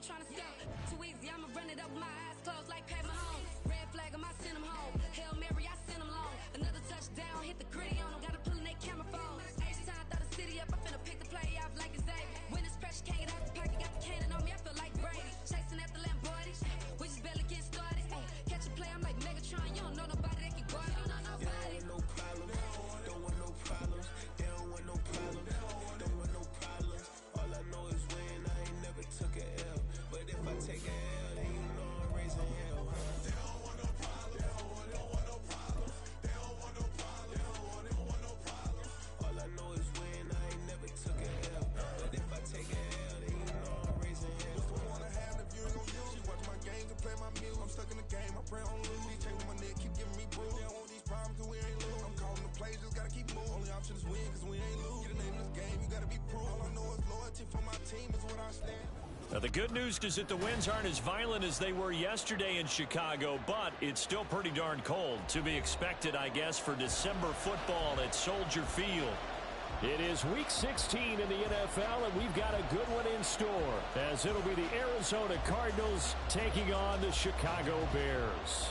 trying to sell. Too easy, I'ma run it up with my eyes closed like Pat Mahomes. Red flag, I might send them home. Hail Mary, I send them long. Another touchdown, hit the gritty on them. Gotta pull in their camera phone. H-time, throw the city up. I finna pick the play off like it's Xavier. When this pressure can't get out the pocket, got the cannon on me. I feel like Brady. Chasing after Lamborghini. We just barely get started. Ay, catch a play, I'm like Megatron. You don't know nobody that can guard it. You don't know nobody. No problem. Don't want no problems. They don't want no problems. Don't want no problems. All I know is win. I ain't never took a L. But if I take a L, then you know I'm raising hell. They don't want no problems. They don't want no problems. They don't want no problems. They don't want no problems. All I know is win. I ain't never took a L. But if I take a L, then you know I'm raising hell. What's the one I have if you ain't gon' use? She watch my game and play my music. I'm stuck in the game. I pray on lose. These chains with my neck keep giving me bruise. They don't want these problems 'cause we ain't lose. I'm calling the plays, just gotta keep moving. Only option is win 'cause we ain't lose. Get a name in this game, you gotta be proof. All I know is loyalty for my team is what I stand. Now, the good news is that the winds aren't as violent as they were yesterday in Chicago, but it's still pretty darn cold. To be expected, I guess, for December football at Soldier Field. It is Week 16 in the NFL, and we've got a good one in store, as it'll be the Arizona Cardinals taking on the Chicago Bears.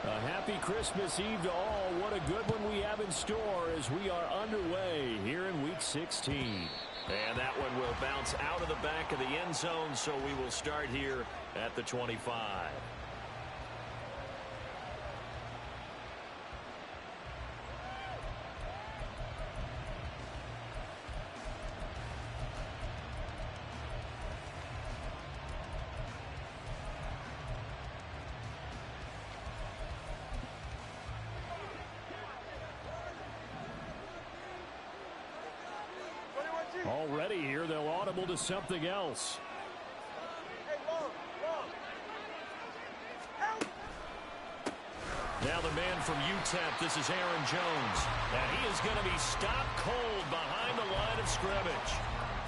A happy Christmas Eve to all. What a good one we have in store as we are underway here in Week 16. And that one will bounce out of the back of the end zone, so we will start here at the 25. Already here, they'll audible to something else. Now the man from UTEP, this is Aaron Jones. And he is going to be stopped cold behind the line of scrimmage.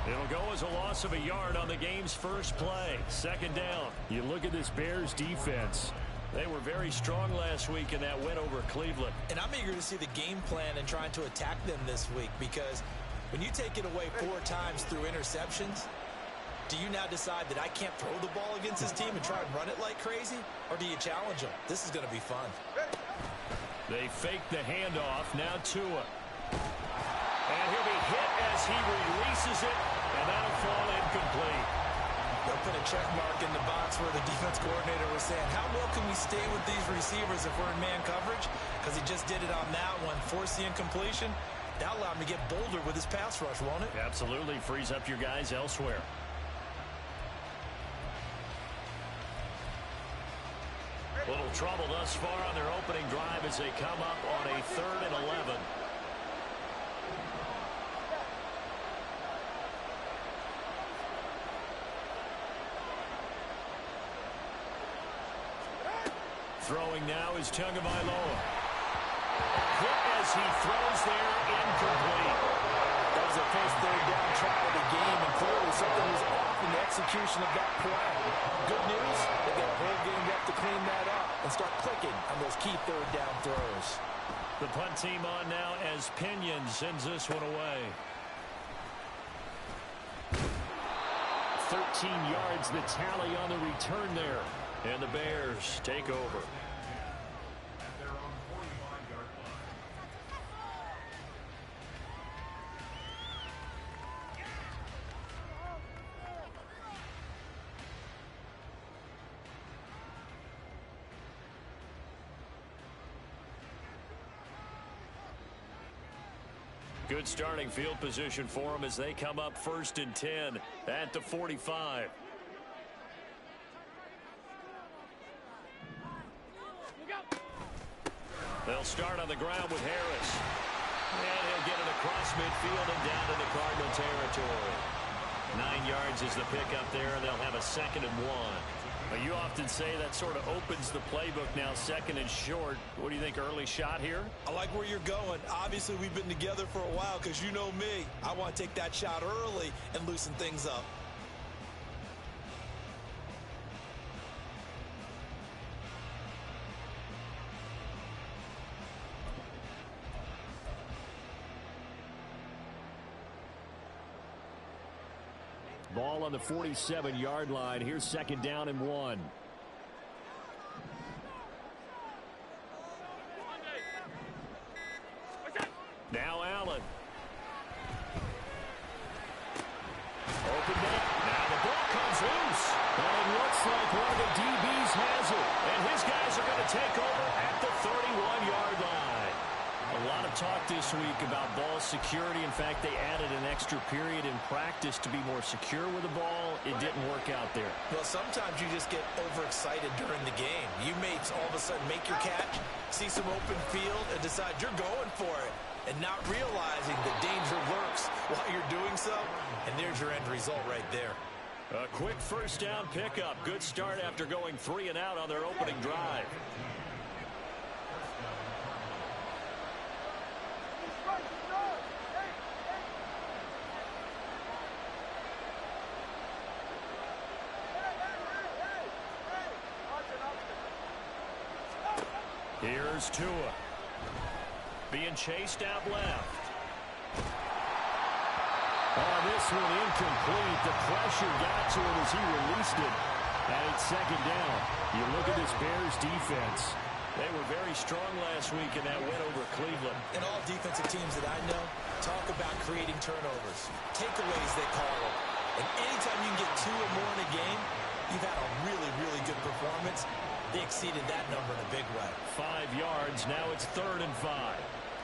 It'll go as a loss of a yard on the game's first play. Second down. You look at this Bears defense. They were very strong last week in that win over Cleveland. And I'm eager to see the game plan and trying to attack them this week, because when you take it away 4 times through interceptions, do you now decide that I can't throw the ball against this team and try and run it like crazy? Or do you challenge them? This is going to be fun. They fake the handoff. Now Tua. And he'll be hit as he releases it, and that'll fall incomplete. They'll put a check mark in the box where the defense coordinator was saying, how well can we stay with these receivers if we're in man coverage? Because he just did it on that one, forced the incompletion. That'll allow him to get bolder with his pass rush, won't it? Absolutely. Frees up your guys elsewhere. Little trouble thus far on their opening drive as they come up on a 3rd and 11. Throwing now is Tagovailoa. Hit as he throws there, incomplete. That was the first 3rd down try of the game, and clearly something was off in the execution of that play. Good news, they got a whole game left to clean that up and start clicking on those key 3rd down throws. The punt team on now as Pinion sends this one away. 13 yards the tally on the return there. And the Bears take over. Good starting field position for them as they come up 1st and 10 at the 45. They'll start on the ground with Harris. And he'll get it across midfield and down into Cardinal territory. 9 yards is the pickup there, and they'll have a 2nd and 1. Well, you often say that sort of opens the playbook now, 2nd and short. What do you think, early shot here? I like where you're going. Obviously, we've been together for a while because you know me. I want to take that shot early and loosen things up. Ball on the 47-yard line. Here's 2nd down and 1. Now Allen. Open up. Now the ball comes loose. And it looks like one of the DBs has it. And his guys are going to take over at the 31-yard line. A lot of talk this week about ball security. In fact, they added an extra period in practice to be more secure with the ball. It didn't work out there. Well, sometimes you just get overexcited during the game. You may all of a sudden make your catch, see some open field, and decide you're going for it, and not realizing the danger lurks while you're doing so. And there's your end result right there. A quick first down pickup. Good start after going 3 and out on their opening drive. Here's Tua. Being chased out left. On this one, incomplete. The pressure got to him as he released it. And it's 2nd down. You look at this Bears defense. They were very strong last week in that win over Cleveland. And all defensive teams that I know talk about creating turnovers. Takeaways, they call them. And anytime you can get 2 or more in a game, you've had a really, really good performance. They exceeded that number in a big way. 5 yards. Now it's 3rd and 5.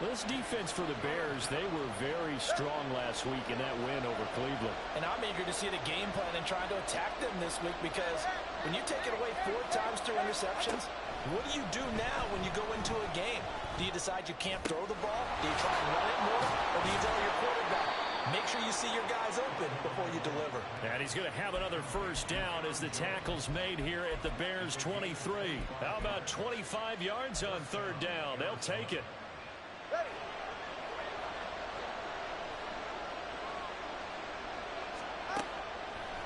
This defense for the Bears, they were very strong last week in that win over Cleveland. And I'm eager to see the game plan and trying to attack them this week, because when you take it away 4 times through interceptions, what do you do now when you go into a game? Do you decide you can't throw the ball? Do you try and run it more? Or do you tell your quarterback, make sure you see your guys open before you deliver? And he's going to have another first down as the tackle's made here at the Bears 23. How about 25 yards on 3rd down? They'll take it.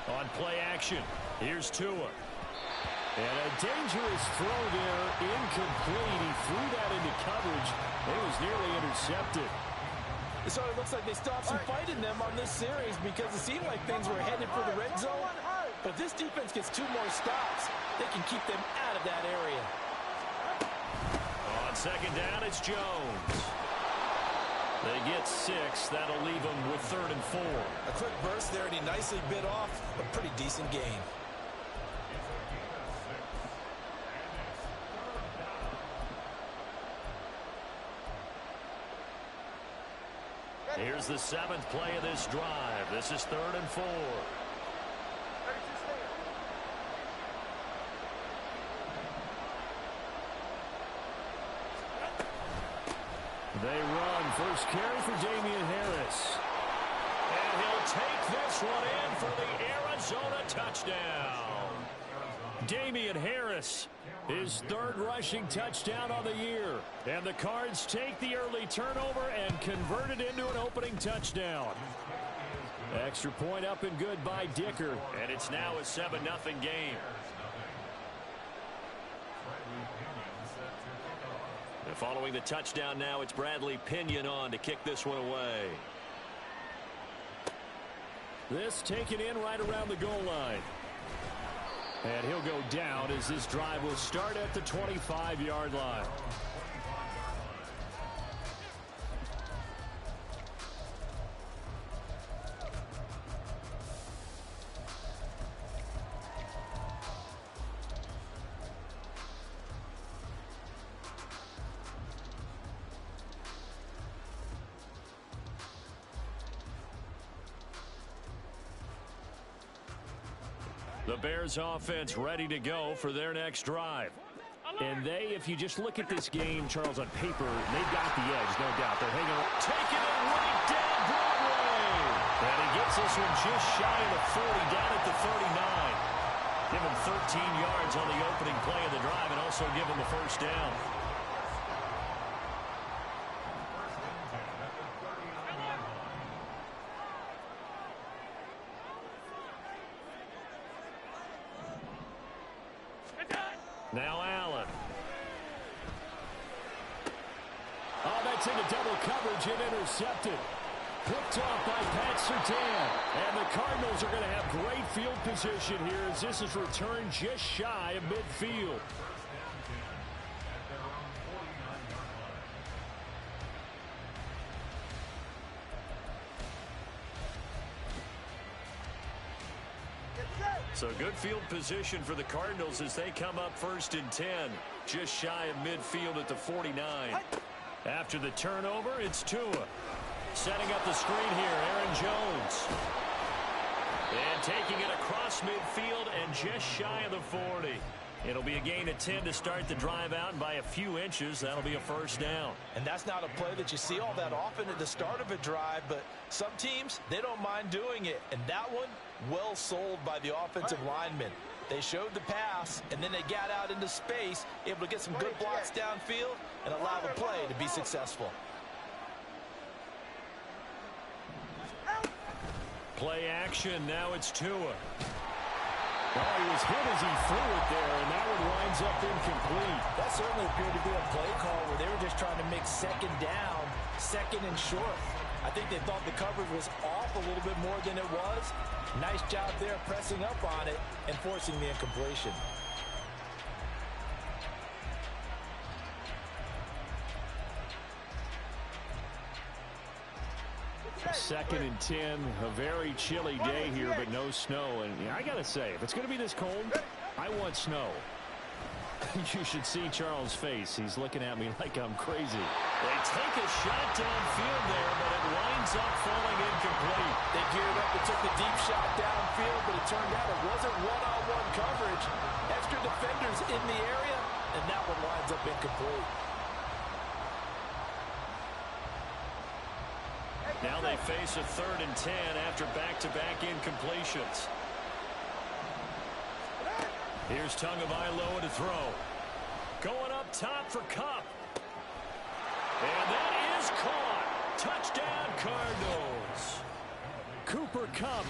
On play action, here's Tua. And a dangerous throw there, incomplete. He threw that into coverage. It was nearly intercepted. So it looks like they still have some fight in them on this series, because it seemed like things were headed for the red zone. But this defense gets 2 more stops. They can keep them out of that area. On 2nd down, it's Jones. They get 6. That'll leave them with 3rd and 4. A quick burst there, and he nicely bit off a pretty decent gain. Here's the 7th play of this drive. This is 3rd and 4. They run. First carry for Damian Harris. And he'll take this one in for the Arizona touchdown. Damian Harris, his 3rd rushing touchdown on the year. And the Cards take the early turnover and convert it into an opening touchdown. Extra point up and good by Dicker. And it's now a 7-0 game. And following the touchdown now, it's Bradley Pinion on to kick this one away. This taken in right around the goal line. And he'll go down as this drive will start at the 25-yard line. The Bears offense ready to go for their next drive. And they, if you just look at this game, Charles, on paper, they've got the edge, no doubt. They're hanging on, taking it right down Broadway. And he gets this one just shy of the 40, down at the 39. Give him 13 yards on the opening play of the drive and also give him the first down. Now Allen. Oh, that's into double coverage and intercepted. Picked off by Pat Surtain. And the Cardinals are going to have great field position here as this is returned just shy of midfield. So good field position for the Cardinals as they come up 1st and 10. Just shy of midfield at the 49. After the turnover, it's Tua. Setting up the screen here, Aaron Jones. And taking it across midfield and just shy of the 40. It'll be a gain of 10 to start the drive out, and by a few inches, that'll be a first down. And that's not a play that you see all that often at the start of a drive, but some teams, they don't mind doing it. And that one, well sold by the offensive lineman. They showed the pass, and then they got out into space, able to get some good blocks downfield and allow the play to be successful. Play action, now it's Tua. Oh, he was hit as he threw it there, and that one winds up incomplete. That certainly appeared to be a play call where they were just trying to make second down, second and short. I think they thought the coverage was off a little bit more than it was. Nice job there pressing up on it and forcing the incompletion. Second and 10, a very chilly day here, but no snow. And I got to say, if it's going to be this cold, I want snow. You should see Charles' face. He's looking at me like I'm crazy. They take a shot downfield there, but it winds up falling incomplete. They geared up and took the deep shot downfield, but it turned out it wasn't one-on-one coverage. Extra defenders in the area, and that one winds up incomplete. Now they face a 3rd and 10 after back-to-back incompletions. Here's Tagovailoa to throw. Going up top for Kupp. And that is caught. Touchdown, Cardinals. Cooper Kupp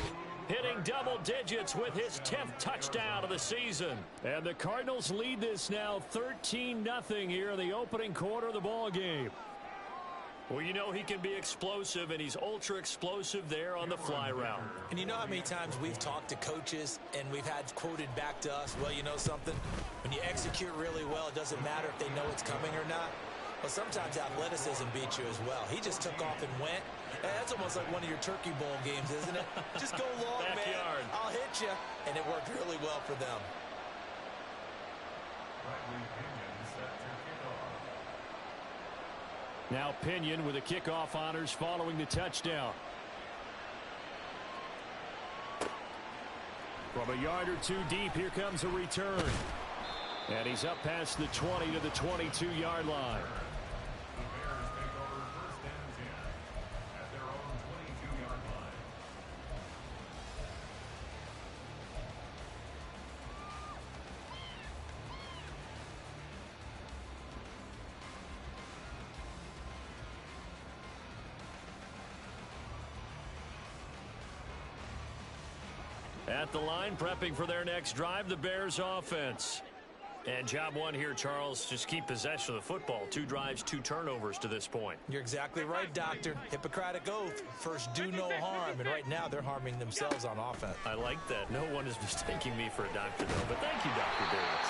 hitting double digits with his 10th touchdown of the season. And the Cardinals lead this now 13-0 here in the opening quarter of the ball game. Well, you know he can be explosive, and he's ultra-explosive there on the fly route. And you know how many times we've talked to coaches and we've had quoted back to us, well, you know something? When you execute really well, it doesn't matter if they know it's coming or not. Well, sometimes athleticism beats you as well. He just took off and went. That's almost like one of your Turkey Bowl games, isn't it? Just go long, man. I'll hit you. And it worked really well for them. Now Pinion with the kickoff honors following the touchdown. From a yard or two deep, here comes a return. And he's up past the 20 to the 22-yard line. At the line, prepping for their next drive, the Bears offense. And job one here, Charles, just keep possession of the football. 2 drives, 2 turnovers to this point. You're exactly right, Doctor. Hippocratic oath. First, do no harm. And right now, they're harming themselves on offense. I like that. No one is mistaking me for a doctor, though. But thank you, Dr. Davis.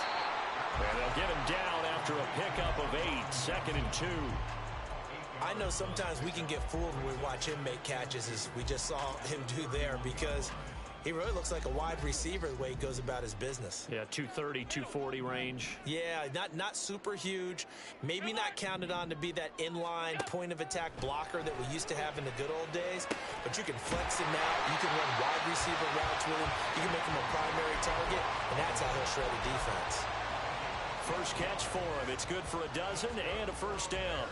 And they'll get him down after a pickup of 8, 2nd and 2. I know sometimes we can get fooled when we watch him make catches, as we just saw him do there, because he really looks like a wide receiver the way he goes about his business. Yeah, 230, 240 range. Yeah, not super huge. Maybe not counted on to be that inline point-of-attack blocker that we used to have in the good old days. But you can flex him out. You can run wide receiver routes with him. You can make him a primary target, and that's how he'll shred a defense. First catch for him. It's good for a dozen and a first down.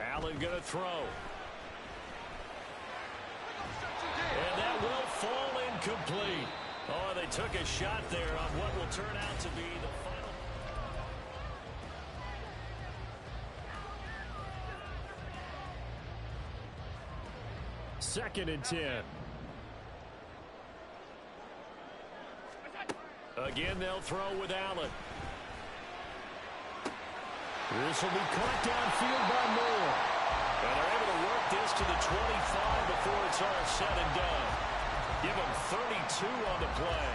Allen going to throw. And that will fall incomplete. Oh, they took a shot there on what will turn out to be the final. 2nd and 10. Again, they'll throw with Allen. This will be caught downfield by Moore. And they're able to work this to the 25 before it's all said and done. Give them 32 on the play.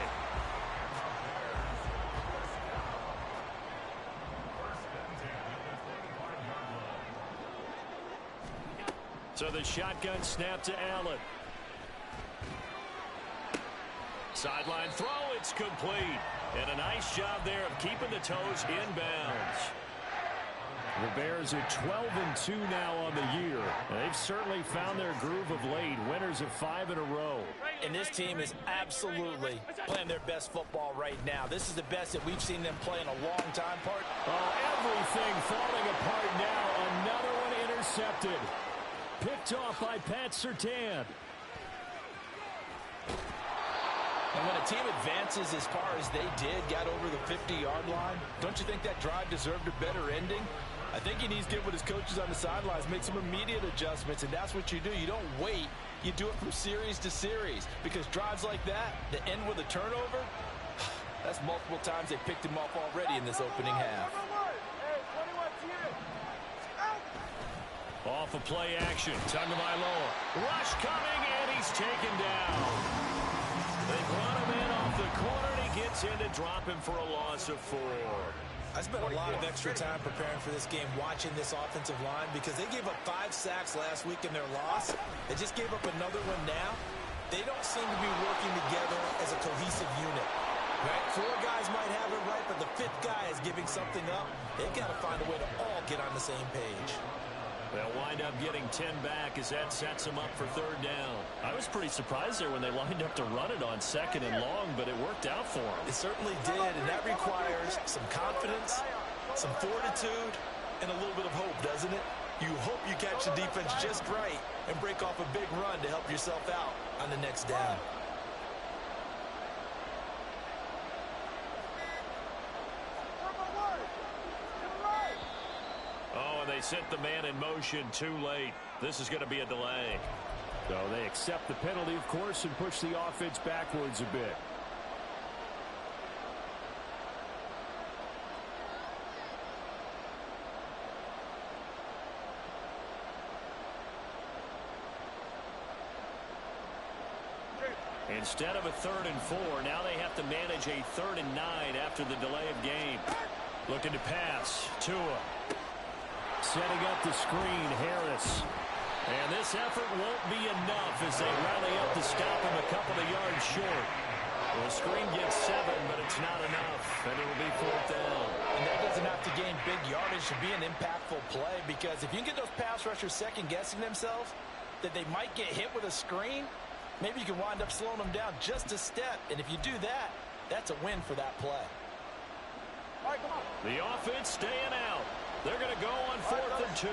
So the shotgun snap to Allen. Sideline throw, it's complete. And a nice job there of keeping the toes inbounds. The Bears are 12-2 now on the year. They've certainly found their groove of late. Winners of 5 in a row. And this team is absolutely playing their best football right now. This is the best that we've seen them play in a long time. Everything falling apart now. Another one intercepted. Picked off by Pat Surtain. And when a team advances as far as they did, got over the 50-yard line, don't you think that drive deserved a better ending? I think he needs to get with his coaches on the sidelines, make some immediate adjustments, and that's what you do. You don't wait. You do it from series to series, because drives like that end with a turnover, that's multiple times they picked him off already in this opening half. Off of play action, Tagovailoa. Rush coming, and he's taken down. They brought him in off the corner, and he gets in to drop him for a loss of 4. I spent a lot of extra time preparing for this game, watching this offensive line, because they gave up 5 sacks last week in their loss. They just gave up another one now. They don't seem to be working together as a cohesive unit. Right? 4 guys might have it right, but the 5th guy is giving something up. They've got to find a way to all get on the same page. They'll wind up getting 10 back as that sets them up for 3rd down. I was pretty surprised there when they lined up to run it on 2nd and long, but it worked out for them. It certainly did, and that requires some confidence, some fortitude, and a little bit of hope, doesn't it? You hope you catch the defense just right and break off a big run to help yourself out on the next down. They sent the man in motion too late. This is going to be a delay. So they accept the penalty, of course, and push the offense backwards a bit. Instead of a 3rd and 4, now they have to manage a 3rd and 9 after the delay of game. Looking to pass. Tua. Setting up the screen, Harris. And this effort won't be enough as they rally up to stop him a couple of yards short. The screen gets 7, but it's not enough, and it will be 4th down. And that doesn't have to gain big yardage to be an impactful play, because if you can get those pass rushers second-guessing themselves that they might get hit with a screen, maybe you can wind up slowing them down just a step. And if you do that, that's a win for that play. All right, come on. The offense staying out. They're going to go on 4th and 2.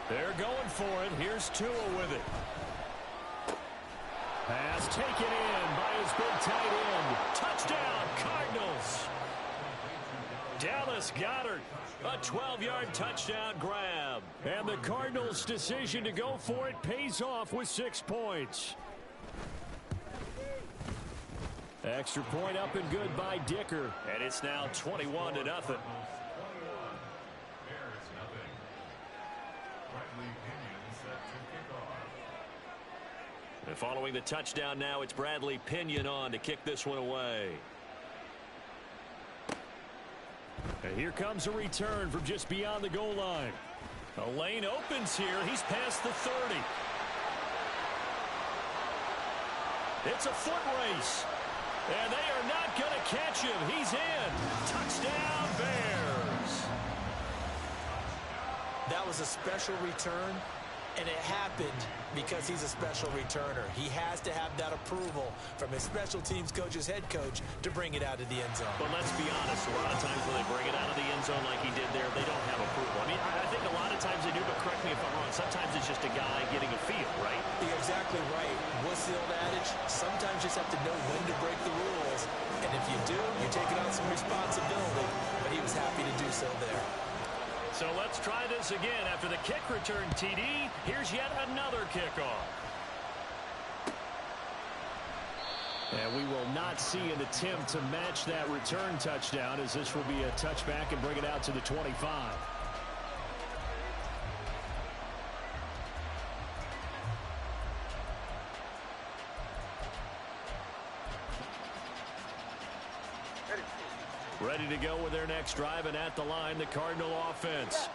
They're going for it. Here's Tua with it. Pass taken in by his big tight end. Touchdown, Cardinals. Dallas Goedert, a 12-yard touchdown grab. And the Cardinals' decision to go for it pays off with 6 points. Extra point up and good by Dicker. And it's now 21-0. And following the touchdown now, it's Bradley Pinion on to kick this one away. And here comes a return from just beyond the goal line. A lane opens here. He's past the 30. It's a foot race. And they are not going to catch him. He's in. Touchdown, Bears. That was a special return. And it happened because he's a special returner. He has to have that approval from his special teams coach's head coach to bring it out of the end zone. But let's be honest, a lot of times when they bring it out of the end zone like he did there, they don't have approval. I mean, I think a lot of times they do, but correct me if I'm wrong. Sometimes it's just a guy getting a feel, right? You're exactly right. What's the old adage? Sometimes you just have to know when to break the rules. And if you do, you're taking on some responsibility. But he was happy to do so there. So let's try this again. After the kick return TD, here's yet another kickoff. And we will not see an attempt to match that return touchdown, as this will be a touchback and bring it out to the 25. Ready to go with their next drive, and at the line, the Cardinal offense.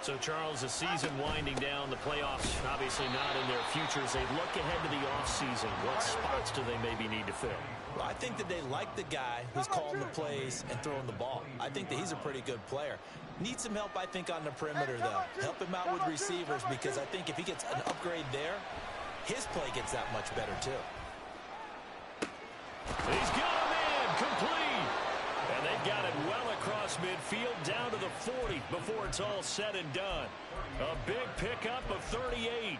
So, Charles, the season winding down, the playoffs obviously not in their futures. They look ahead to the offseason. What spots do they maybe need to fill? Well, I think that they like the guy who's calling the plays and throwing the ball. I think that he's a pretty good player. Needs some help, I think, on the perimeter, though. Help him out with receivers, because I think if he gets an upgrade there, his play gets that much better, too. He's got him in, complete. And they've got it well across midfield down to the 40 before it's all said and done. A big pickup of 38.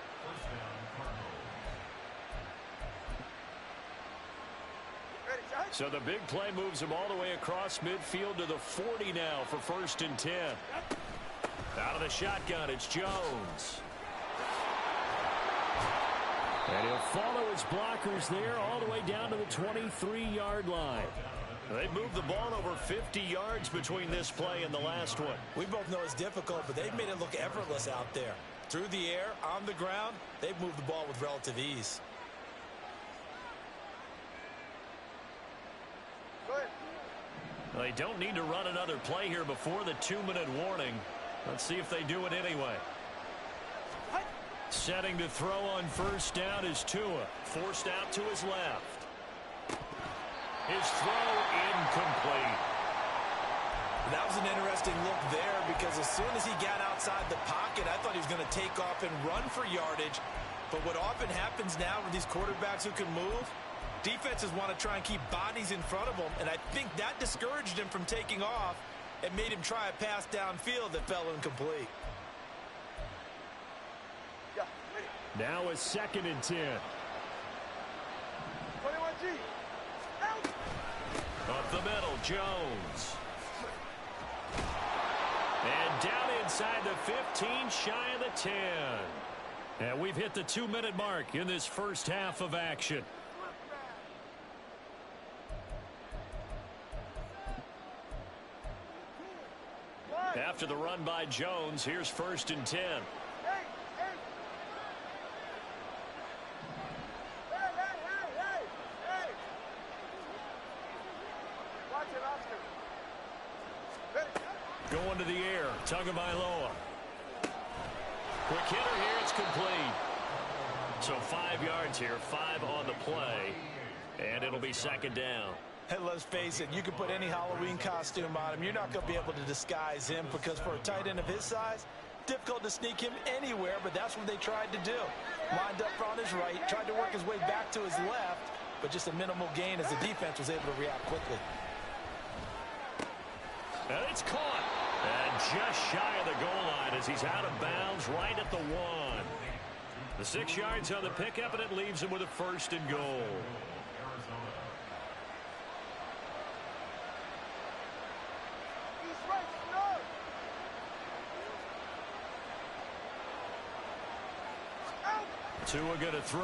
So the big play moves him all the way across midfield to the 40 now for 1st and 10. Out of the shotgun, it's Jones. And he'll follow his blockers there all the way down to the 23-yard line. They've moved the ball over 50 yards between this play and the last one. We both know it's difficult, but they've made it look effortless out there. Through the air, on the ground, they've moved the ball with relative ease. They don't need to run another play here before the 2-minute warning. Let's see if they do it anyway. Setting to throw on 1st down is Tua. Forced out to his left. His throw incomplete. That was an interesting look there, because as soon as he got outside the pocket, I thought he was going to take off and run for yardage. But what often happens now with these quarterbacks who can move, defenses want to try and keep bodies in front of them, and I think that discouraged him from taking off and made him try a pass downfield that fell incomplete. Now a 2nd and 10. 21G. Up the middle, Jones. And down inside the 15, shy of the 10. And we've hit the 2-minute mark in this first half of action. After the run by Jones, here's 1st and 10. Going to the air, Tagovailoa. Quick hitter here, it's complete. So 5 yards here, 5 on the play, and it'll be 2nd down. And let's face it, you can put any Halloween costume on him. You're not going to be able to disguise him, because for a tight end of his size, difficult to sneak him anywhere, but that's what they tried to do. Lined up on his right, tried to work his way back to his left, but just a minimal gain as the defense was able to react quickly. And it's caught. And just shy of the goal line as he's out of bounds right at the 1. The 6 yards on the pickup, and it leaves him with a 1st and goal. Tua going to throw.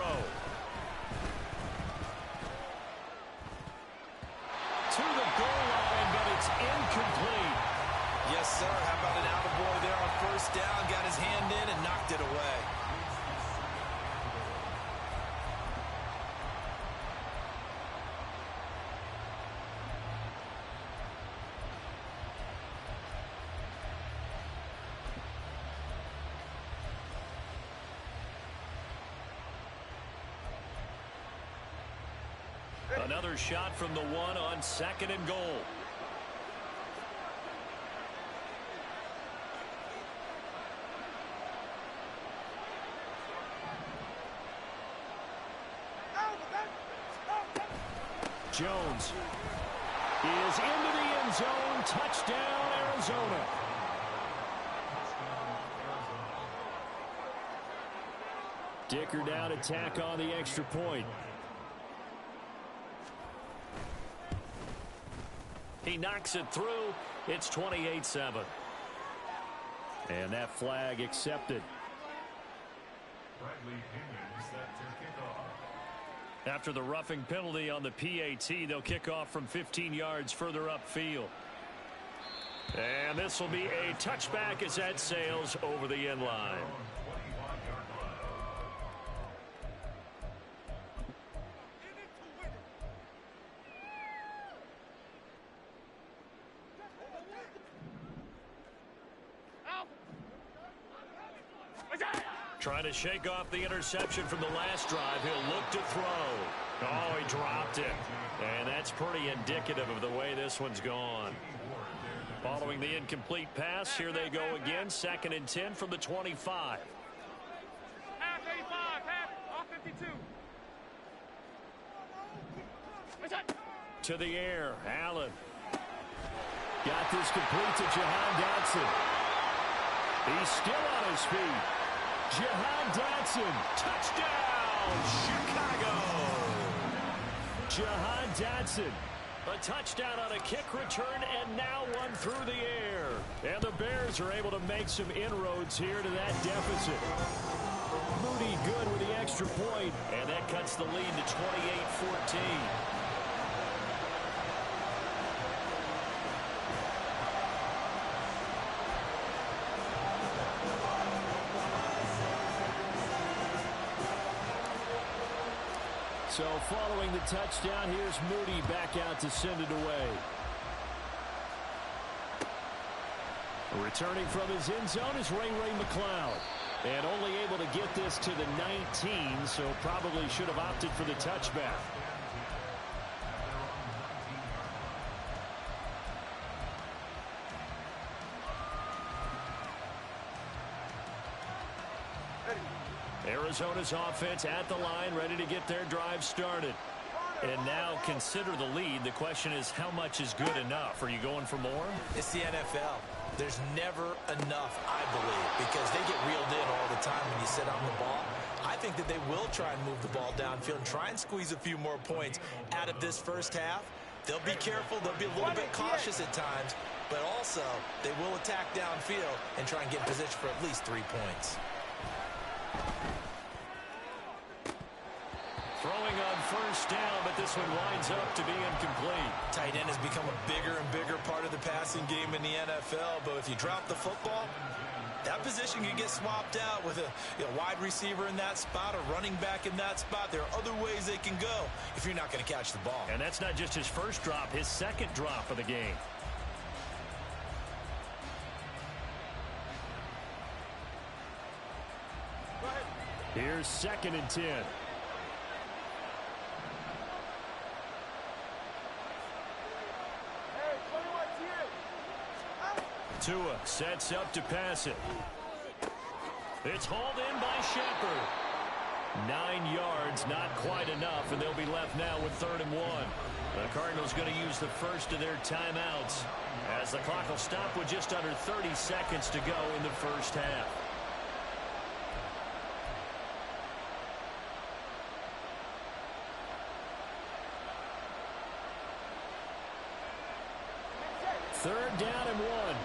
To the goal line, but it's incomplete. Yes, sir. How about an attaboy there on 1st down? Got his hand in and knocked it away. Another shot from the 1 on 2nd and goal. Jones is into the end zone. Touchdown, Arizona. Dicker down to tack on the extra point. He knocks it through. It's 28-7. And that flag accepted. After the roughing penalty on the PAT, they'll kick off from 15 yards further upfield. And this will be a touchback as that sails over the end line. Trying to shake off the interception from the last drive. He'll look to throw. Oh, he dropped it. And that's pretty indicative of the way this one's gone. Following the incomplete pass, here they go again. 2nd and 10 from the 25. Half 85, half, off 52. To the air, Allen. Got this complete to Jahan Dotson. He's still on his feet. Jahan Dotson, touchdown, Chicago. Jahan Dotson, a touchdown on a kick return, and now one through the air. And the Bears are able to make some inroads here to that deficit. Moody good with the extra point, and that cuts the lead to 28-14. So following the touchdown, here's Moody back out to send it away. Returning from his end zone is Ray McCloud. And only able to get this to the 19, so probably should have opted for the touchback. Arizona's offense at the line, ready to get their drive started. And now consider the lead. The question is, how much is good enough? Are you going for more? It's the NFL. There's never enough, I believe, because they get reeled in all the time when you sit on the ball. I think that they will try and move the ball downfield and try and squeeze a few more points out of this first half. They'll be careful. They'll be a little bit cautious at times, but also they will attack downfield and try and get in position for at least 3 points. Throwing on first down, but this one winds up to be incomplete. Tight end has become a bigger and bigger part of the passing game in the NFL, but if you drop the football, that position can get swapped out with a wide receiver in that spot, a running back in that spot. There are other ways they can go if you're not going to catch the ball. And that's not just his first drop, his second drop of the game. Here's 2nd and 10. Tua sets up to pass it. It's hauled in by Shepard. 9 yards, not quite enough, and they'll be left now with 3rd and 1. The Cardinals going to use the first of their timeouts as the clock will stop with just under 30 seconds to go in the first half. Third down and 1.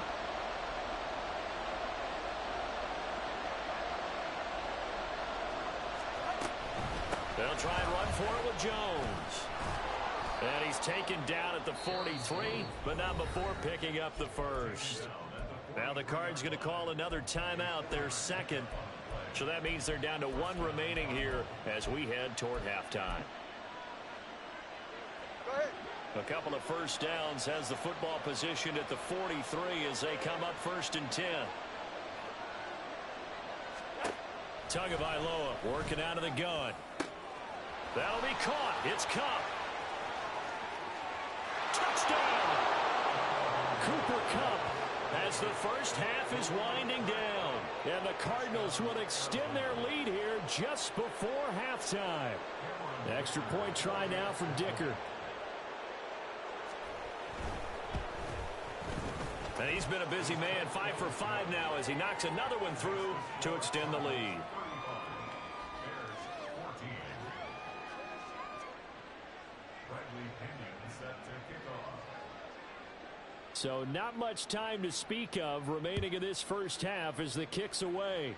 They'll try and run for it with Jones. And he's taken down at the 43, but not before picking up the first. Now the Cards going to call another timeout, their second. So that means they're down to 1 remaining here as we head toward halftime. A couple of first downs has the football position at the 43 as they come up 1st and 10. Tagovailoa working out of the gun. That'll be caught. It's Kupp. Touchdown! Cooper Kupp, As the first half is winding down. and the Cardinals will extend their lead here just before halftime. Extra point try now from Dicker. And he's been a busy man, 5 for 5 now as he knocks another one through to extend the lead. So not much time to speak of remaining in this first half as the kick's away.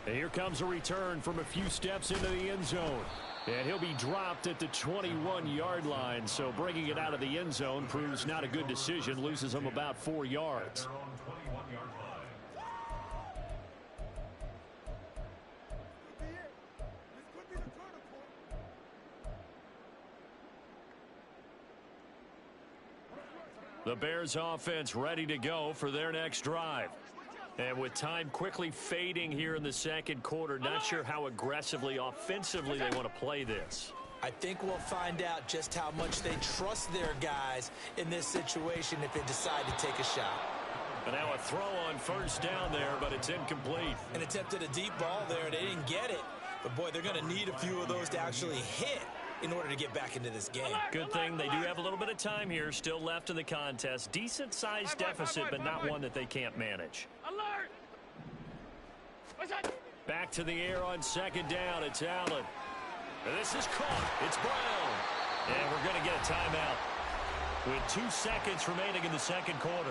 And here comes a return from a few steps into the end zone. And he'll be dropped at the 21-yard line. So bringing it out of the end zone proves not a good decision. Loses him about 4 yards. The Bears offense ready to go for their next drive. And with time quickly fading here in the second quarter, not sure how aggressively, offensively they want to play this. I think we'll find out just how much they trust their guys in this situation if they decide to take a shot. And now a throw on first down there, but it's incomplete. An attempt at a deep ball there. They didn't get it. But, boy, they're going to need a few of those to actually hit in order to get back into this game. Good thing they do have a little bit of time here still left in the contest. Decent-sized deficit, but not one that they can't manage. Back to the air on second down. It's Allen. And this is caught. It's Brown. And we're going to get a timeout with 2 seconds remaining in the second quarter.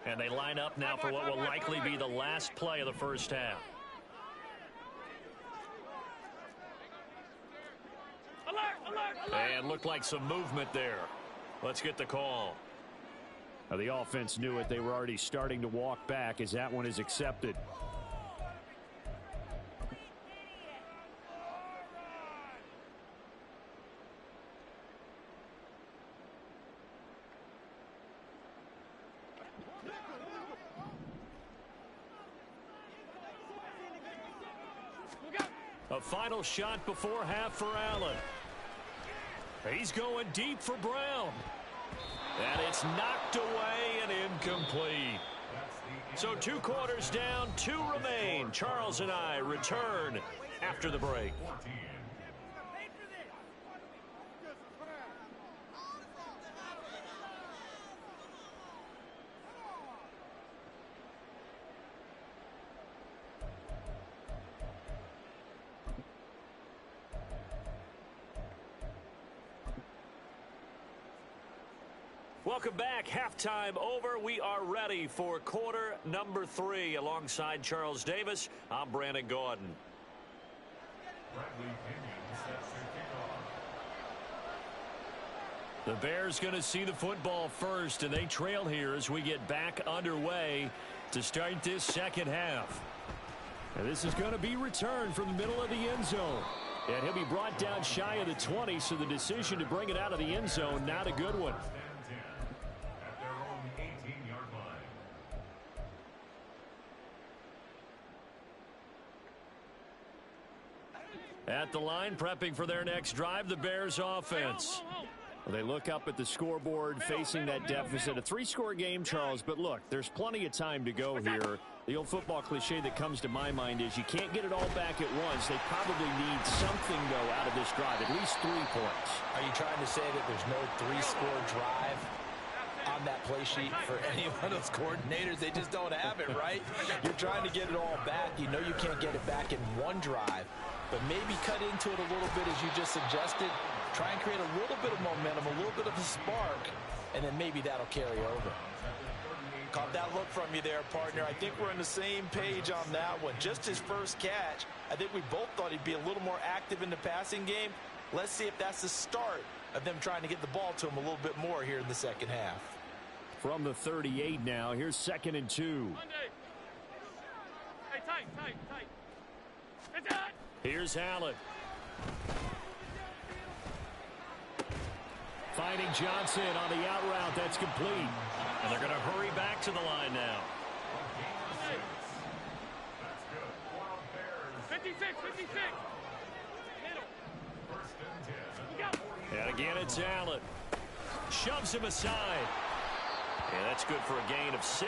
And they line up now for what will likely be the last play of the first half. And looked like some movement there. Let's get the call. Now the offense knew it. They were already starting to walk back as that one is accepted. A final shot before half for Allen. He's going deep for Brown. And it's knocked away and incomplete. So 2 quarters down, 2 remain. Charles and I return after the break. Welcome back. Halftime over. We are ready for quarter number 3. Alongside Charles Davis, I'm Brandon Gordon. The Bears going to see the football first, and they trail here as we get back underway to start this second half. And this is going to be returned from the middle of the end zone. And he'll be brought down shy of the 20, so the decision to bring it out of the end zone, not a good one. At the line, prepping for their next drive, the Bears offense. They look up at the scoreboard, facing that deficit. A 3-score game, Charles, but look, there's plenty of time to go here. The old football cliche that comes to my mind is you can't get it all back at once. They probably need something, though, out of this drive, at least 3 points. Are you trying to say that there's no 3-score drive on that play sheet for any one of those coordinators? They just don't have it, right? You're trying to get it all back. You know you can't get it back in one drive, but maybe cut into it a little bit as you just suggested. Try and create a little bit of momentum, a little bit of a spark, and then maybe that'll carry over. Caught that look from you there, partner. I think we're on the same page on that one. Just his first catch, I think we both thought he'd be a little more active in the passing game. Let's see if that's the start of them trying to get the ball to him a little bit more here in the second half. From the 38 now, here's 2nd and 2. Hey, tight. Here's Allen. Finding Johnson on the out route. That's complete. And they're going to hurry back to the line now. 56. And again, it's Allen. Shoves him aside. And That's good for a gain of 6,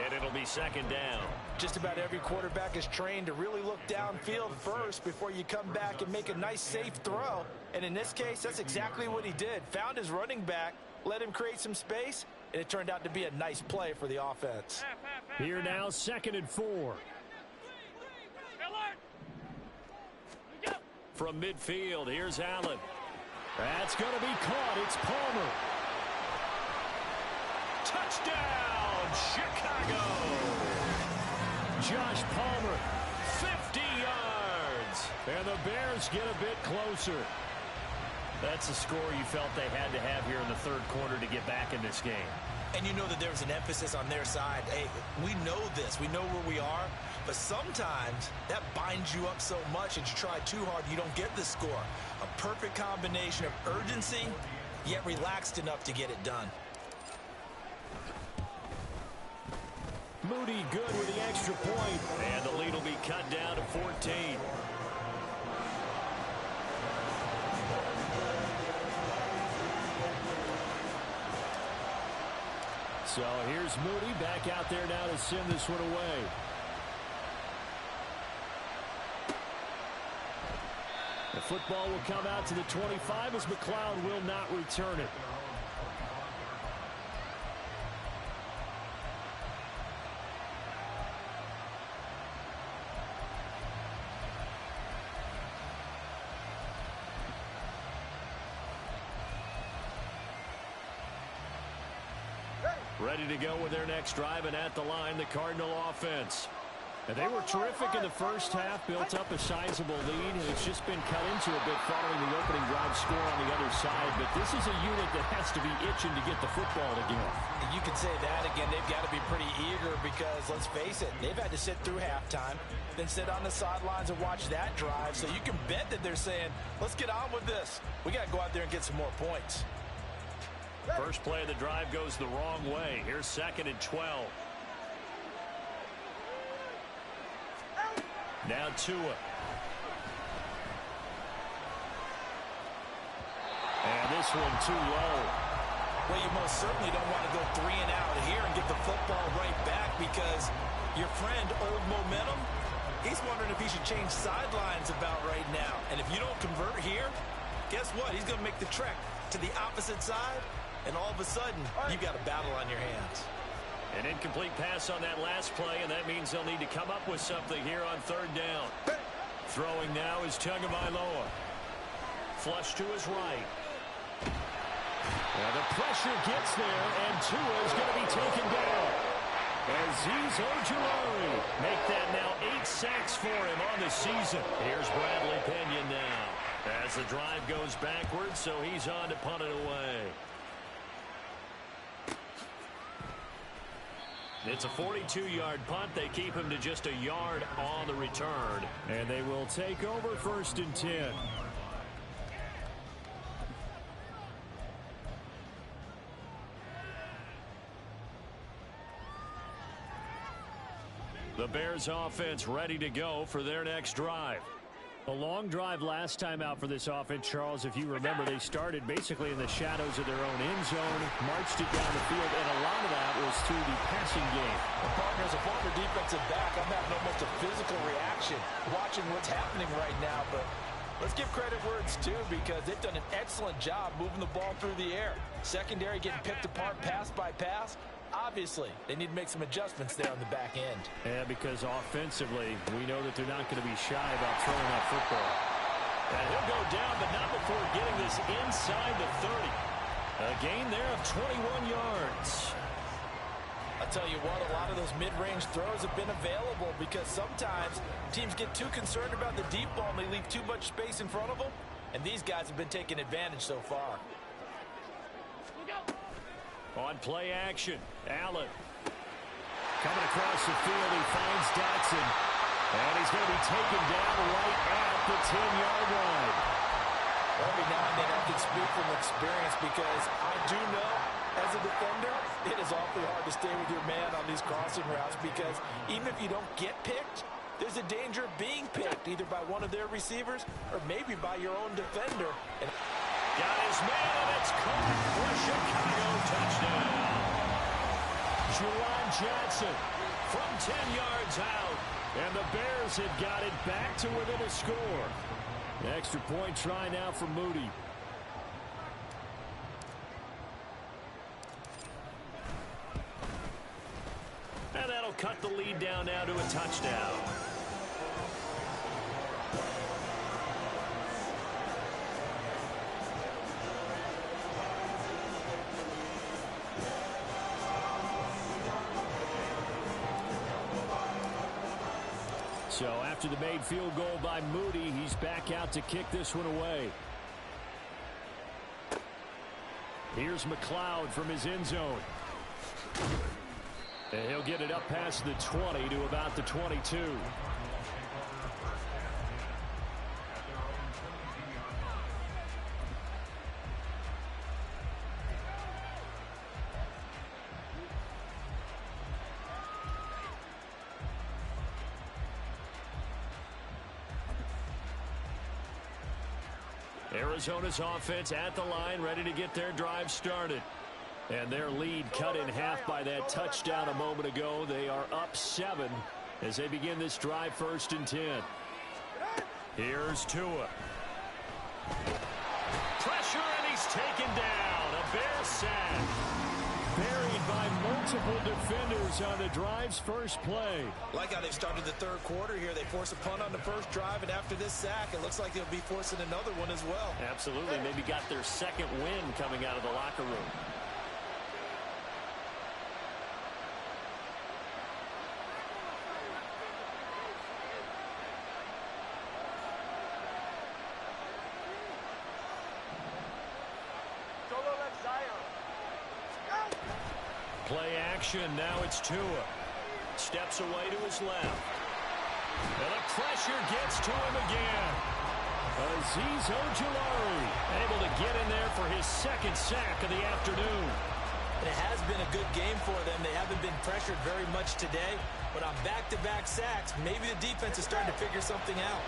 and it'll be second down. Just about every quarterback is trained to really look downfield first before you come back and make a nice, safe throw. And in this case, that's exactly what he did. Found his running back, let him create some space, and it turned out to be a nice play for the offense. Here now, 2nd and 4. From midfield, here's Allen. That's going to be caught. It's Palmer. Touchdown, Chicago! Josh Palmer, 50 yards. And the Bears get a bit closer. That's the score you felt they had to have here in the third quarter to get back in this game. And you know that there was an emphasis on their side. Hey, we know this. We know where we are. But sometimes that binds you up so much that you try too hard, you don't get the score. A perfect combination of urgency, yet relaxed enough to get it done. Moody good with the extra point. And the lead will be cut down to 14. So here's Moody back out there now to send this one away. The football will come out to the 25 as McLeod will not return it. Ready to go with their next drive, and at the line, the Cardinal offense. And they were terrific in the first half, built up a sizable lead, and it's just been cut into a bit following the opening drive score on the other side. But this is a unit that has to be itching to get the football again. And you could say that again. They've got to be pretty eager because, let's face it, they've had to sit through halftime, then sit on the sidelines and watch that drive. So you can bet that they're saying, let's get on with this. We got to go out there and get some more points. First play of the drive goes the wrong way. Here's 2nd and 12. Now Tua. And this one too low. Well, you most certainly don't want to go 3 and out here and get the football right back because your friend, Old Momentum, he's wondering if he should change sidelines about right now. And if you don't convert here, guess what? He's going to make the trek to the opposite side, and all of a sudden, you've got a battle on your hands. An incomplete pass on that last play, and that means they'll need to come up with something here on 3rd down. Throwing now is Tagovailoa. Flush to his right. Well, the pressure gets there, and Tua is going to be taken down. Azeez Ojulari. Make that now 8 sacks for him on the season. Here's Bradley Pinion now. As the drive goes backwards, so he's on to punt it away. It's a 42-yard punt. They keep him to just a yard on the return. And they will take over 1st and 10. The Bears offense ready to go for their next drive. A long drive last time out for this offense, Charles. If you remember, they started basically in the shadows of their own end zone, marched it down the field, and a lot of that was through the passing game. Well, partner, as a former defensive back, I'm having almost a physical reaction watching what's happening right now. But let's give credit where it's due because they've done an excellent job moving the ball through the air. Secondary getting picked apart pass by pass. Obviously, they need to make some adjustments there on the back end. Yeah, because offensively, we know that they're not going to be shy about throwing that football. And he'll go down, but not before getting this inside the 30. A gain there of 21 yards. I'll tell you what, a lot of those mid-range throws have been available because sometimes teams get too concerned about the deep ball and they leave too much space in front of them. And these guys have been taking advantage so far. On play action, Allen. Coming across the field, he finds Dotson. And he's going to be taken down right at the 10-yard line. Every now and then I can speak from experience because I do know, as a defender, it is awfully hard to stay with your man on these crossing routes because even if you don't get picked, there's a danger of being picked either by one of their receivers or maybe by your own defender. And got his man, and it's caught for a Chicago touchdown. Juwan Johnson from 10 yards out. And the Bears have got it back to within a score. Extra point try now for Moody. And that'll cut the lead down now to a touchdown. So after the made field goal by Moody, he's back out to kick this one away. Here's McLeod from his end zone. And he'll get it up past the 20 to about the 22. Arizona's offense at the line, ready to get their drive started. And their lead cut in half by that touchdown a moment ago. They are up 7 as they begin this drive 1st and 10. Here's Tua. Pressure, and he's taken down. A Bear sack. Buried by multiple defenders on the drive's first play. Like how they've started the third quarter here. They force a punt on the first drive, and after this sack, it looks like they'll be forcing another one as well. Absolutely. Maybe got their second win coming out of the locker room. Play action. Now it's Tua. Steps away to his left. And the pressure gets to him again. Azeez Ojulari able to get in there for his second sack of the afternoon. And it has been a good game for them. They haven't been pressured very much today. But on back-to-back sacks, maybe the defense is starting to figure something out.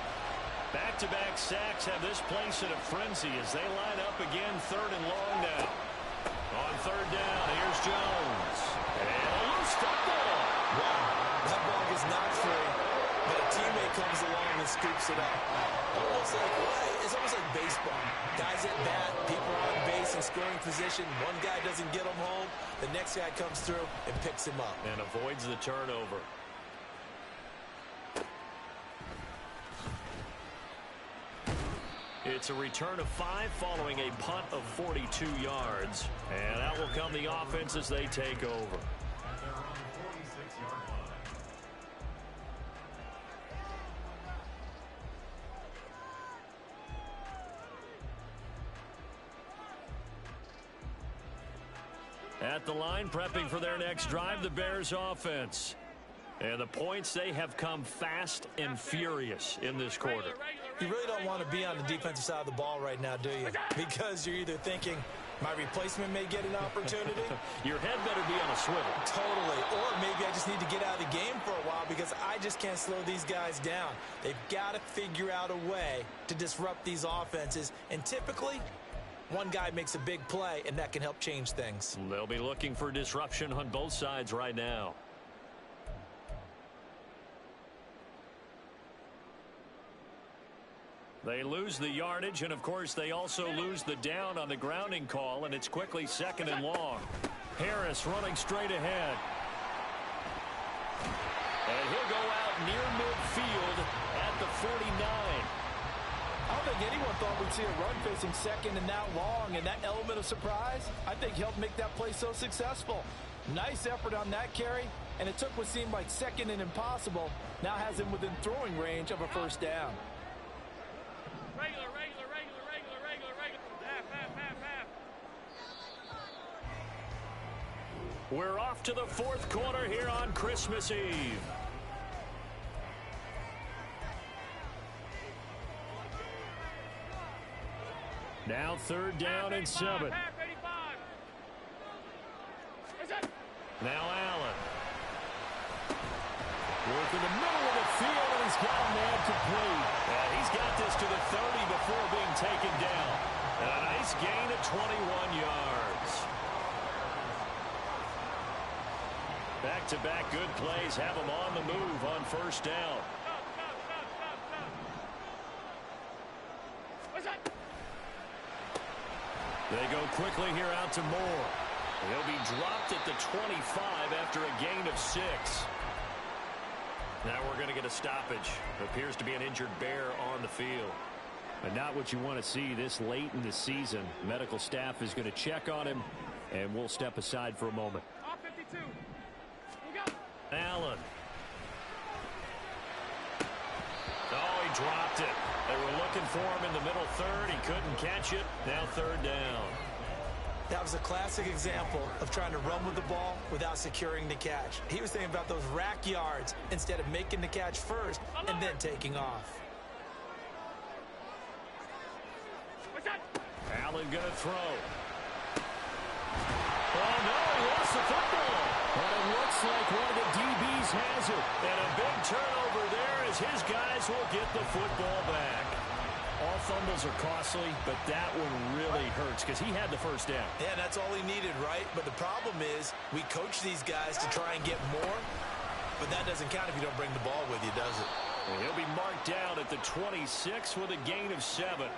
Back-to-back sacks have this place in a frenzy as they line up again 3rd and long now. On 3rd down, here's Jones. And a loose football. Wow, that ball is not free, but a teammate comes along and scoops it up. It's almost like baseball. Guys at bat, people are on base in scoring position. One guy doesn't get him home. The next guy comes through and picks him up. And avoids the turnover. It's a return of 5 following a punt of 42 yards. And that will come the offense as they take over. At the line, prepping for their next drive, the Bears offense. And the points, they have come fast and furious in this quarter. You really don't want to be on the defensive side of the ball right now, do you? Because you're either thinking, my replacement may get an opportunity. Your head better be on a swivel. Totally. Or maybe I just need to get out of the game for a while because I just can't slow these guys down. They've got to figure out a way to disrupt these offenses. And typically, one guy makes a big play, and that can help change things. They'll be looking for disruption on both sides right now. They lose the yardage, and of course they also lose the down on the grounding call, and it's quickly 2nd and long. Harris running straight ahead. And he'll go out near midfield at the 49. I don't think anyone thought we'd see a run facing 2nd and that long, and that element of surprise, I think, helped make that play so successful. Nice effort on that carry, and it took what seemed like 2nd and impossible, now has him within throwing range of a 1st down. Regular. Half. We're off to the 4th quarter here on Christmas Eve. Now 3rd down and 7. Now Allen. Work in the middle of the field, and he's got a man complete. And he's got this to the 30 before being taken down. And a nice gain of 21 yards. Back-to-back good plays have them on the move on first down. They go quickly here out to Moore. He'll be dropped at the 25 after a gain of 6. Now we're going to get a stoppage. Appears to be an injured Bear on the field. But not what you want to see this late in the season. Medical staff is going to check on him, and we'll step aside for a moment. Allen. Oh, he dropped it. They were looking for him in the middle third. He couldn't catch it. Now third down. That was a classic example of trying to run with the ball without securing the catch. He was thinking about those rack yards instead of making the catch first and then taking off. Allen going to throw. Oh, no, he lost the football. But it looks like one of the DBs has it. And a big turnover there as his guys will get the football back. All fumbles are costly, but that one really hurts because he had the first down. Yeah, that's all he needed, right? But the problem is we coach these guys to try and get more, but that doesn't count if you don't bring the ball with you, does it? And he'll be marked down at the 26 with a gain of 7.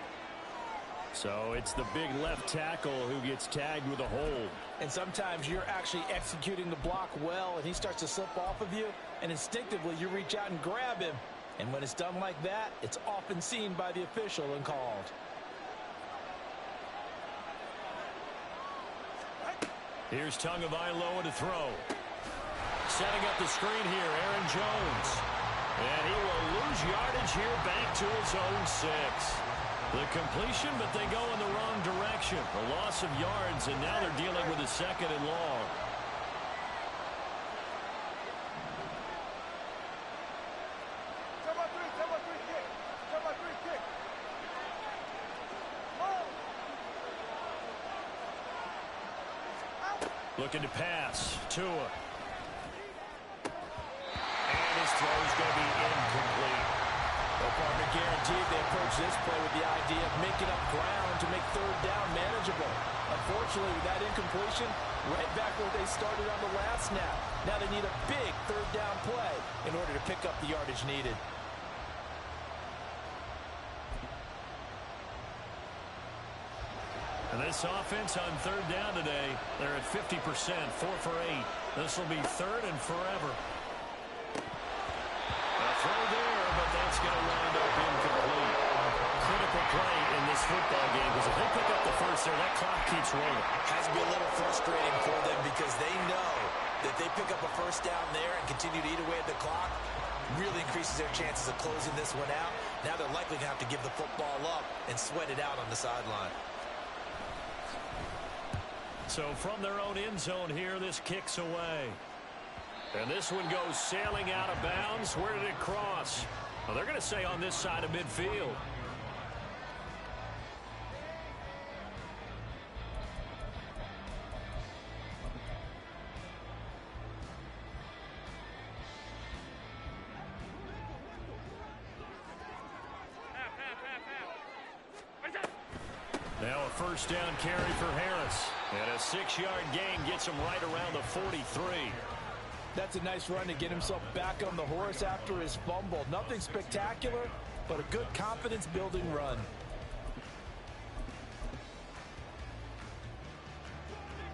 So it's the big left tackle who gets tagged with a hold. And sometimes you're actually executing the block well, and he starts to slip off of you, and instinctively you reach out and grab him. And when it's done like that, it's often seen by the official and called. Here's Tagovailoa to throw. Setting up the screen here, Aaron Jones. And he will lose yardage here back to his own 6. The completion, but they go in the wrong direction. A loss of yards, and now they're dealing with a second and long. Looking to pass. Tua. And his throw's going to be incomplete. Well, partner, guaranteed they approach this play with the idea of making up ground to make third down manageable. Unfortunately, with that incompletion, right back where they started on the last snap. Now they need a big third down play in order to pick up the yardage needed. And this offense on third down today, they're at 50%, 4 for 8. This will be third and forever. A throw there, but that's going to wind up incomplete. Critical play in this football game because if they pick up the first there, that clock keeps rolling. Has to be a little frustrating for them because they know that they pick up a first down there and continue to eat away at the clock, really increases their chances of closing this one out. Now they're likely going to have to give the football up and sweat it out on the sideline. So from their own end zone here, this kicks away. And this one goes sailing out of bounds. Where did it cross? Well, they're going to say on this side of midfield. Now a first down carry for Harris. And a 6-yard gain gets him right around the 43. That's a nice run to get himself back on the horse after his fumble. Nothing spectacular, but a good confidence-building run.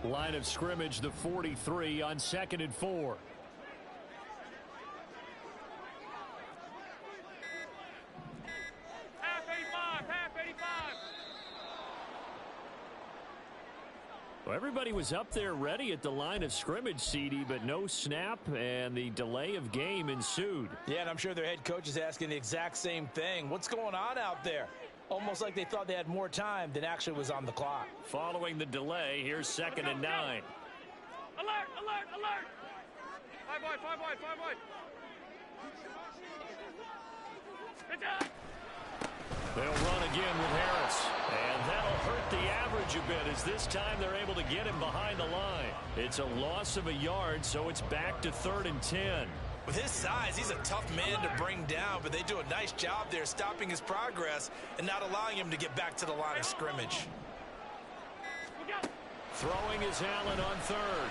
Line of scrimmage, the 43 on 2nd and 4. Well, everybody was up there ready at the line of scrimmage, CD, but no snap, and the delay of game ensued. Yeah, and I'm sure their head coach is asking the exact same thing. What's going on out there? Almost like they thought they had more time than actually was on the clock. Following the delay, here's 2nd and 9. Alert, alert, alert! 5 wide, 5 wide, 5 wide. Good job! They'll run again with Harris, and that'll hurt the average a bit as this time they're able to get him behind the line. It's a loss of a yard, so it's back to 3rd and 10. With his size, he's a tough man to bring down, but they do a nice job there stopping his progress and not allowing him to get back to the line of scrimmage. Throwing is Allen on 3rd.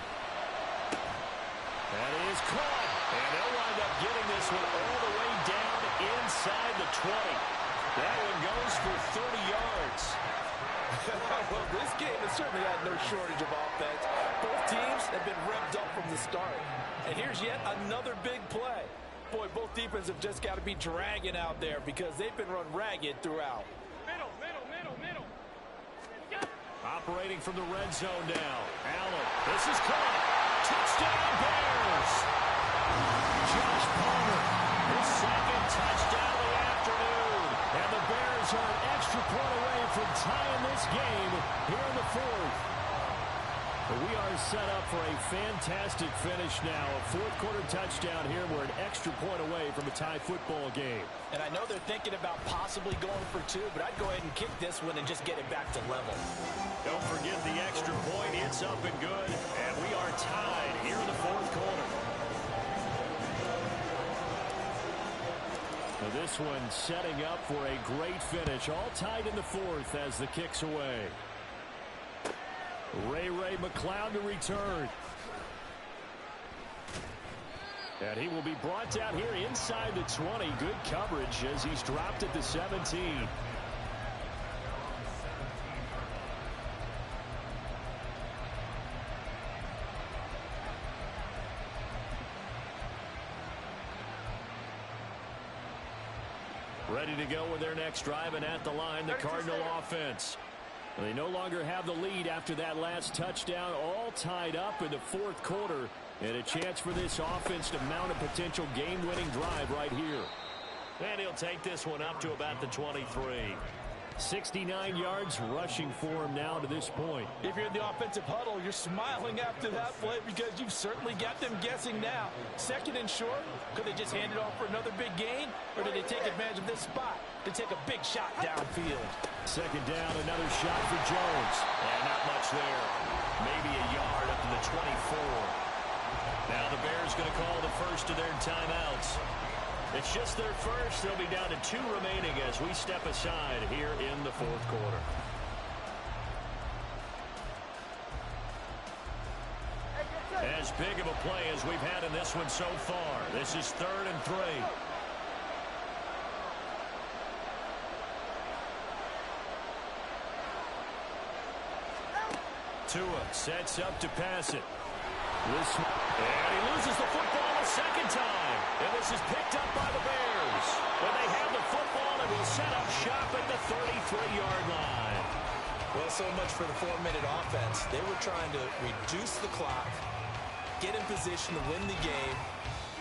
And is caught. And they'll wind up getting this one all the way down inside the 20. That one goes for 30 yards. Well, this game has certainly had no shortage of offense. Both teams have been revved up from the start. And here's yet another big play. Boy, both defenses have just got to be dragging out there because they've been run ragged throughout. Middle, middle, middle, middle. Operating from the red zone now. Allen, this is caught. Touchdown, Bears. Josh Palmer, his second touchdown of the afternoon. And the Bears are an extra point away from tying this game here in the fourth. But we are set up for a fantastic finish now. A fourth-quarter touchdown here. We're an extra point away from a tie football game. And I know they're thinking about possibly going for two, but I'd go ahead and kick this one and just get it back to level. Don't forget the extra point. It's up and good. And we are tied here in the fourth quarter. Now this one setting up for a great finish. All tied in the fourth as the kick's away. Ray McCloud to return. And he will be brought down here inside the 20. Good coverage as he's dropped at the 17. Ready to go with their next drive, and at the line, the Cardinal offense. They no longer have the lead after that last touchdown, all tied up in the fourth quarter, and a chance for this offense to mount a potential game-winning drive right here. And he'll take this one up to about the 23. 69 yards rushing for him now to this point. If you're in the offensive huddle, you're smiling after that play because you've certainly got them guessing now. Second and short, could they just hand it off for another big gain? Or did they take advantage of this spot to take a big shot downfield? Second down, another shot for Jones. And not much there. Maybe a yard up to the 24. Now the Bears going to call the first of their timeouts. It's just their first. They'll be down to 2 remaining as we step aside here in the fourth quarter. As big of a play as we've had in this one so far. This is 3rd and 3. Tua sets up to pass it. And he loses the football a second time. And this is picked up by the Bears. When they have the football, it will set up shop at the 33-yard line. Well, so much for the 4-minute offense. They were trying to reduce the clock, get in position to win the game,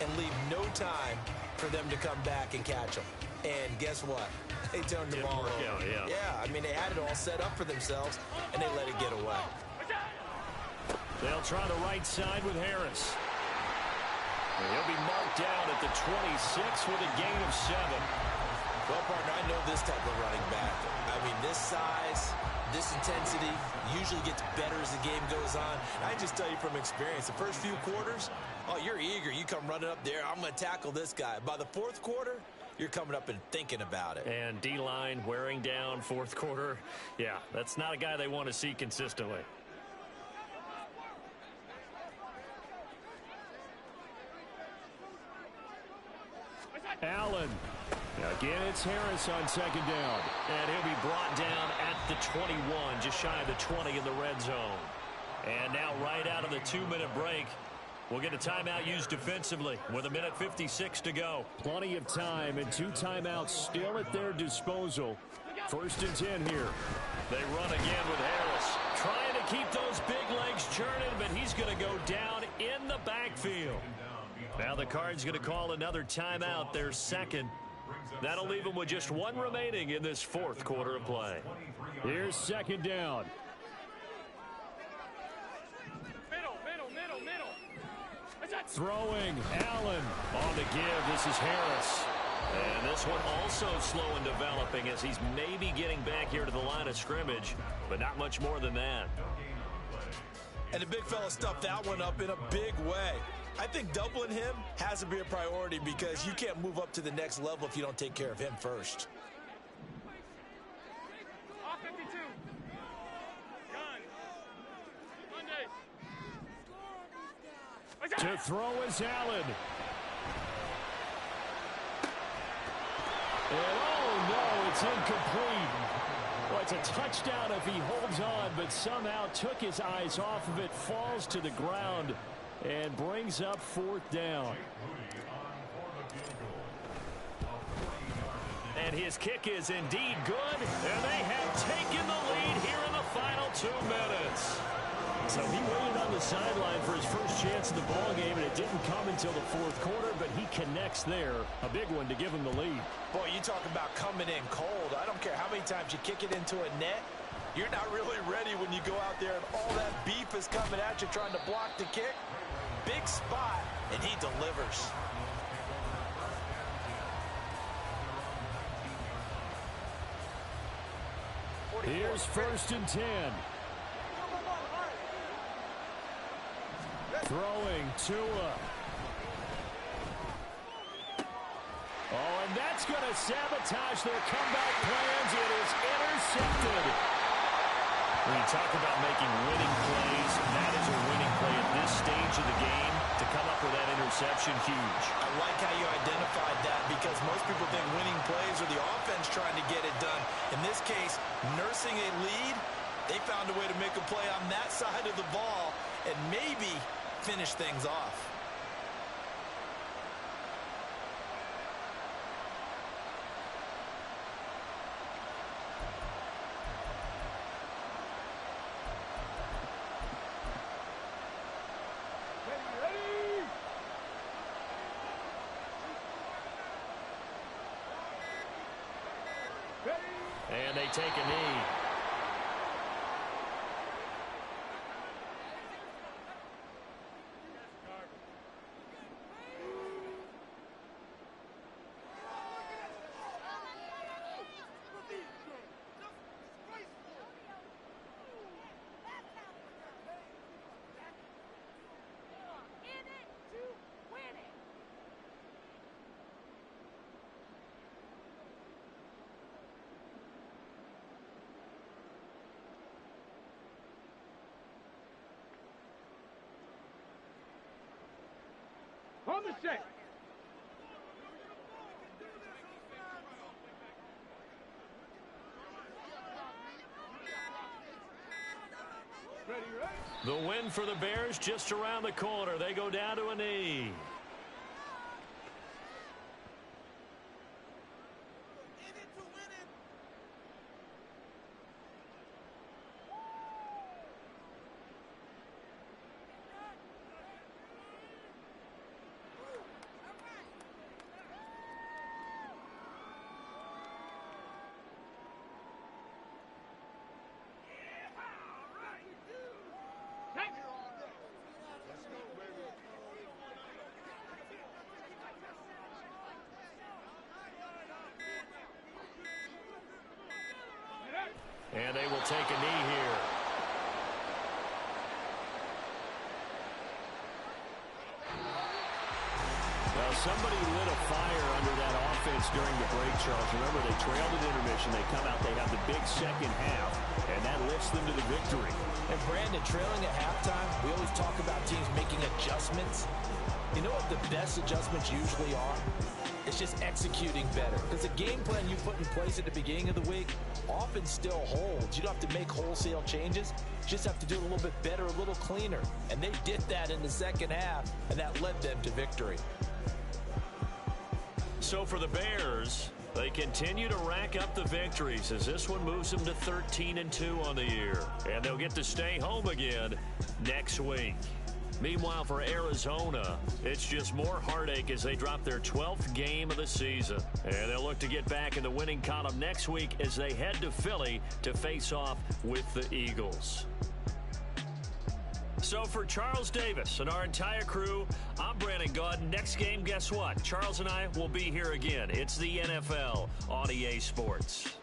and leave no time for them to come back and catch them. And guess what? They turned the ball over. Yeah, I mean, they had it all set up for themselves, and they let it get away. They'll try the right side with Harris. And he'll be marked down at the 26 with a gain of 7. Well, partner, I know this type of running back. I mean, this size, this intensity usually gets better as the game goes on. I just tell you from experience, the first few quarters, oh, you're eager. You come running up there, I'm going to tackle this guy. By the fourth quarter, you're coming up and thinking about it. And D-line wearing down fourth quarter. Yeah, that's not a guy they want to see consistently. Allen. Again, it's Harris on second down. And he'll be brought down at the 21, just shy of the 20 in the red zone. And now right out of the 2-minute break, we'll get a timeout used defensively with 1:56 to go. Plenty of time and 2 timeouts still at their disposal. 1st and 10 here. They run again with Harris. Trying to keep those big legs churning, but he's going to go down in the backfield. Now the Cards going to call another timeout, their second. That'll leave them with just 1 remaining in this fourth quarter of play. Here's second down. Middle. Throwing, Allen on the give. This is Harris. And this one also slow in developing as he's maybe getting back here to the line of scrimmage, but not much more than that. And the big fella stuffed that one up in a big way. I think doubling him has to be a priority because you can't move up to the next level if you don't take care of him first. Off 52. Gun. Mondays. To throw is Allen. And oh no, it's incomplete. Well, it's a touchdown if he holds on, but somehow took his eyes off of it, falls to the ground, and brings up 4th down. And his kick is indeed good, and they have taken the lead here in the final 2 minutes. So he waited on the sideline for his first chance in the ballgame, and it didn't come until the 4th quarter, but he connects there. A big one to give him the lead. Boy, you talk about coming in cold. I don't care how many times you kick it into a net. You're not really ready when you go out there and all that beef is coming at you trying to block the kick. Big spot, and he delivers. Here's 1st and 10. Throwing Tua. Oh, and that's going to sabotage their comeback plans. It is intercepted. When you talk about making winning plays, that is a winning play at this stage of the game. To come up with that interception, huge. I like how you identified that because most people think winning plays are the offense trying to get it done. In this case, nursing a lead, they found a way to make a play on that side of the ball and maybe finish things off. And they take a knee. On the set. The win for the Bears just around the corner. They go down to a knee. And they will take a knee here. Well, somebody lit a fire under that offense during the break, Charles. Remember, they trailed at intermission. They come out, they have the big second half, and that lifts them to the victory. And Brandon, trailing at halftime, we always talk about teams making adjustments. You know what the best adjustments usually are? It's just executing better. Because the game plan you put in place at the beginning of the week often still holds. You don't have to make wholesale changes. You just have to do it a little bit better, a little cleaner. And they did that in the second half, and that led them to victory. So for the Bears, they continue to rack up the victories as this one moves them to 13-2 on the year. And they'll get to stay home again next week. Meanwhile, for Arizona, it's just more heartache as they drop their 12th game of the season. And they'll look to get back in the winning column next week as they head to Philly to face off with the Eagles. So for Charles Davis and our entire crew, I'm Brandon Gaudin. Next game, guess what? Charles and I will be here again. It's the NFL on EA Sports.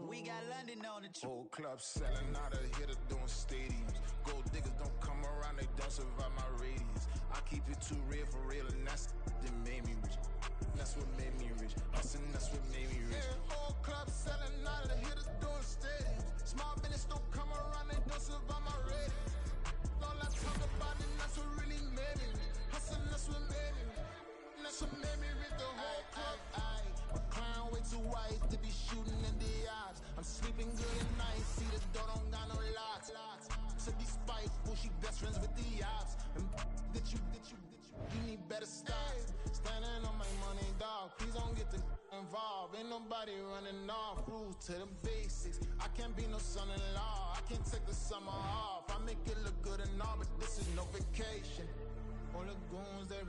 we got London on the Whole club selling out of hitter doing stadiums. Gold diggers don't come around, they don't survive my radius. I keep it too real for real, and that's that made me rich. That's what made me rich. Hustling, that's what made me rich. Yeah, whole club selling out of hitters doing stadiums. Small business don't come around, they don't survive my radius. All I talk about it, that's what really made me rich. Hustling, that's what made me rich. That's what made me rich, the whole club. My crown way too white to be shooting in the eyes. I'm sleeping good at night, see the door don't got no locks. To be spiteful, she best friends with the ops. And that you need better stop. Standing on my money, dog, please don't get the involved. Ain't nobody running off, rules to the basics. I can't be no son-in-law, I can't take the summer off. I make it look good and all, but this is no vacation. All the goons, they